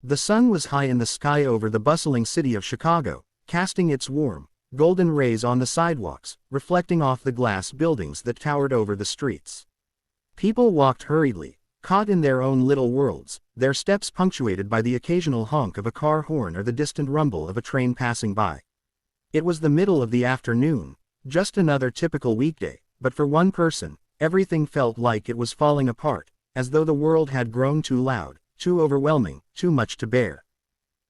The sun was high in the sky over the bustling city of Chicago, casting its warm, golden rays on the sidewalks, reflecting off the glass buildings that towered over the streets. People walked hurriedly, caught in their own little worlds, their steps punctuated by the occasional honk of a car horn or the distant rumble of a train passing by. It was the middle of the afternoon, just another typical weekday, but for one person, everything felt like it was falling apart, as though the world had grown too loud, too overwhelming, too much to bear.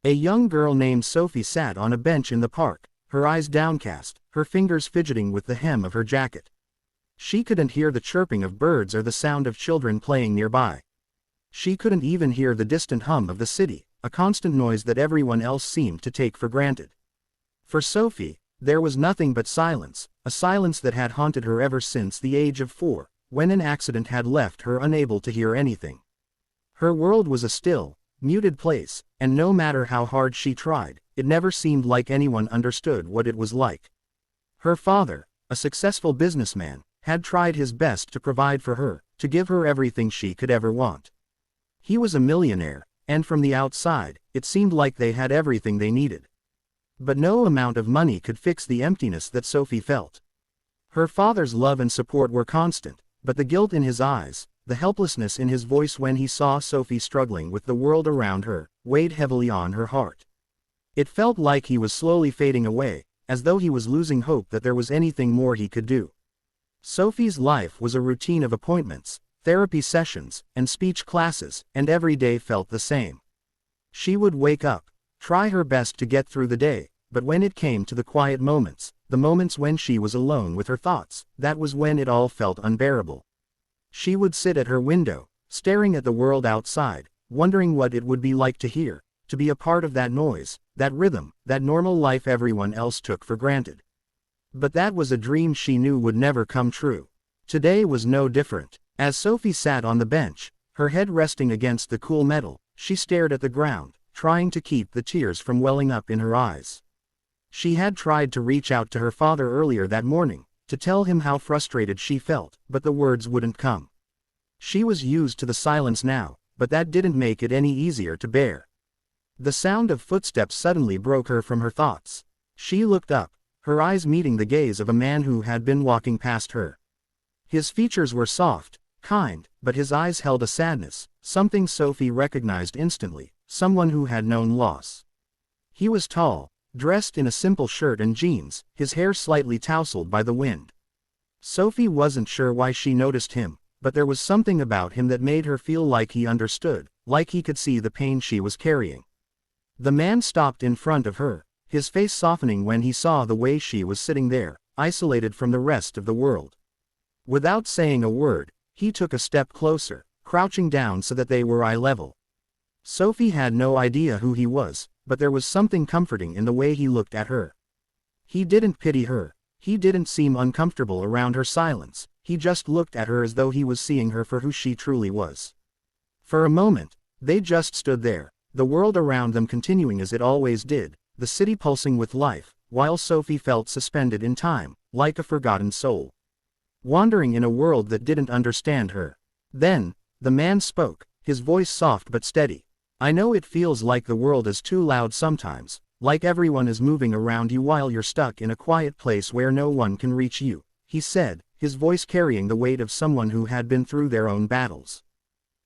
A young girl named Sophie sat on a bench in the park, her eyes downcast, her fingers fidgeting with the hem of her jacket. She couldn't hear the chirping of birds or the sound of children playing nearby. She couldn't even hear the distant hum of the city, a constant noise that everyone else seemed to take for granted. For Sophie, there was nothing but silence, a silence that had haunted her ever since the age of 4, when an accident had left her unable to hear anything. Her world was a still, muted place, and no matter how hard she tried, it never seemed like anyone understood what it was like. Her father, a successful businessman, had tried his best to provide for her, to give her everything she could ever want. He was a millionaire, and from the outside, it seemed like they had everything they needed. But no amount of money could fix the emptiness that Sophie felt. Her father's love and support were constant, but the guilt in his eyes, the helplessness in his voice when he saw Sophie struggling with the world around her, weighed heavily on her heart. It felt like he was slowly fading away, as though he was losing hope that there was anything more he could do. Sophie's life was a routine of appointments, therapy sessions, and speech classes, and every day felt the same. She would wake up, try her best to get through the day, but when it came to the quiet moments, the moments when she was alone with her thoughts, that was when it all felt unbearable. She would sit at her window, staring at the world outside, wondering what it would be like to hear, to be a part of that noise, that rhythm, that normal life everyone else took for granted. But that was a dream she knew would never come true. Today was no different. As Sophie sat on the bench, her head resting against the cool metal, she stared at the ground, trying to keep the tears from welling up in her eyes. She had tried to reach out to her father earlier that morning, to tell him how frustrated she felt, but the words wouldn't come. She was used to the silence now, but that didn't make it any easier to bear. The sound of footsteps suddenly broke her from her thoughts. She looked up, her eyes meeting the gaze of a man who had been walking past her. His features were soft, kind, but his eyes held a sadness, something Sophie recognized instantly, someone who had known loss. He was tall, dressed in a simple shirt and jeans, his hair slightly tousled by the wind. Sophie wasn't sure why she noticed him, but there was something about him that made her feel like he understood, like he could see the pain she was carrying. The man stopped in front of her, his face softening when he saw the way she was sitting there, isolated from the rest of the world. Without saying a word, he took a step closer, crouching down so that they were eye level. Sophie had no idea who he was, but there was something comforting in the way he looked at her. He didn't pity her, he didn't seem uncomfortable around her silence, he just looked at her as though he was seeing her for who she truly was. For a moment, they just stood there, the world around them continuing as it always did, the city pulsing with life, while Sophie felt suspended in time, like a forgotten soul. Wandering in a world that didn't understand her. Then, the man spoke, his voice soft but steady. "I know it feels like the world is too loud sometimes, like everyone is moving around you while you're stuck in a quiet place where no one can reach you," he said, his voice carrying the weight of someone who had been through their own battles.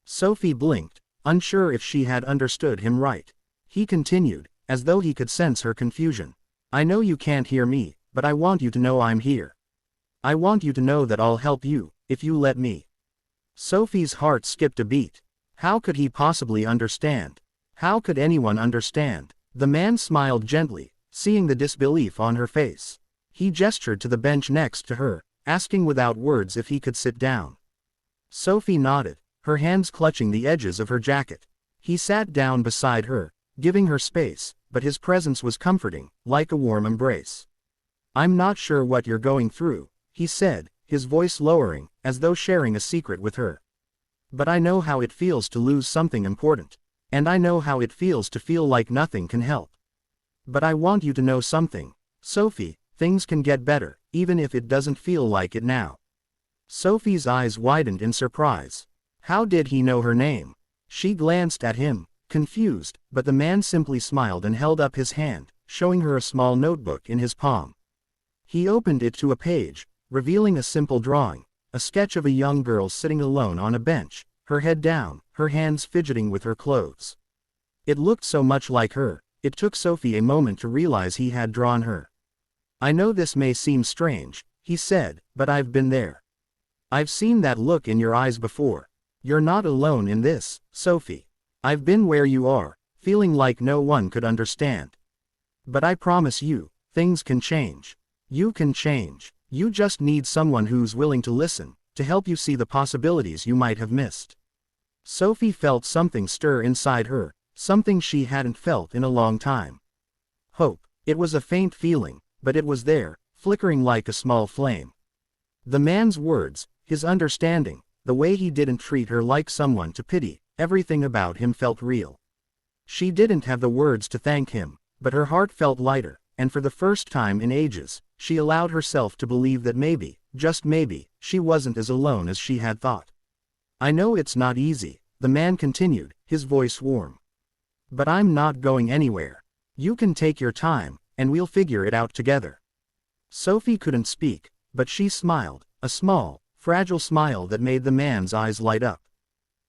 Sophie blinked, unsure if she had understood him right. He continued, as though he could sense her confusion. "I know you can't hear me, but I want you to know I'm here. I want you to know that I'll help you, if you let me." Sophie's heart skipped a beat. How could he possibly understand? How could anyone understand? The man smiled gently, seeing the disbelief on her face. He gestured to the bench next to her, asking without words if he could sit down. Sophie nodded, her hands clutching the edges of her jacket. He sat down beside her, giving her space, but his presence was comforting, like a warm embrace. "I'm not sure what you're going through," he said, his voice lowering, as though sharing a secret with her. "But I know how it feels to lose something important. And I know how it feels to feel like nothing can help. But I want you to know something, Sophie, things can get better, even if it doesn't feel like it now." Sophie's eyes widened in surprise. How did he know her name? She glanced at him, confused, but the man simply smiled and held up his hand, showing her a small notebook in his palm. He opened it to a page, revealing a simple drawing, a sketch of a young girl sitting alone on a bench, her head down, her hands fidgeting with her clothes. It looked so much like her, it took Sophie a moment to realize he had drawn her. "I know this may seem strange," he said, "but I've been there. I've seen that look in your eyes before. You're not alone in this, Sophie. I've been where you are, feeling like no one could understand. But I promise you, things can change. You can change. You just need someone who's willing to listen, to help you see the possibilities you might have missed." Sophie felt something stir inside her, something she hadn't felt in a long time. Hope. It was a faint feeling, but it was there, flickering like a small flame. The man's words, his understanding, the way he didn't treat her like someone to pity, everything about him felt real. She didn't have the words to thank him, but her heart felt lighter, and for the first time in ages, she allowed herself to believe that maybe, just maybe, she wasn't as alone as she had thought. "I know it's not easy," the man continued, his voice warm. "But I'm not going anywhere. You can take your time, and we'll figure it out together." Sophie couldn't speak, but she smiled, a small, fragile smile that made the man's eyes light up.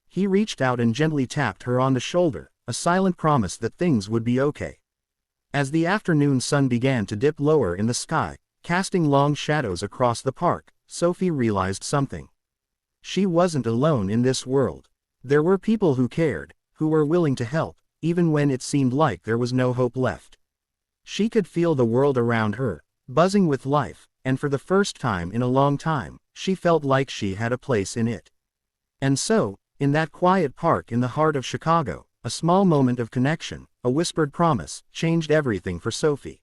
He reached out and gently tapped her on the shoulder, a silent promise that things would be okay. As the afternoon sun began to dip lower in the sky, casting long shadows across the park, Sophie realized something. She wasn't alone in this world. There were people who cared, who were willing to help, even when it seemed like there was no hope left. She could feel the world around her, buzzing with life, and for the first time in a long time, she felt like she had a place in it. And so, in that quiet park in the heart of Chicago, a small moment of connection, a whispered promise, changed everything for Sophie.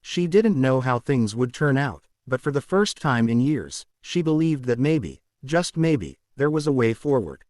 She didn't know how things would turn out, but for the first time in years, she believed that maybe, just maybe, there was a way forward.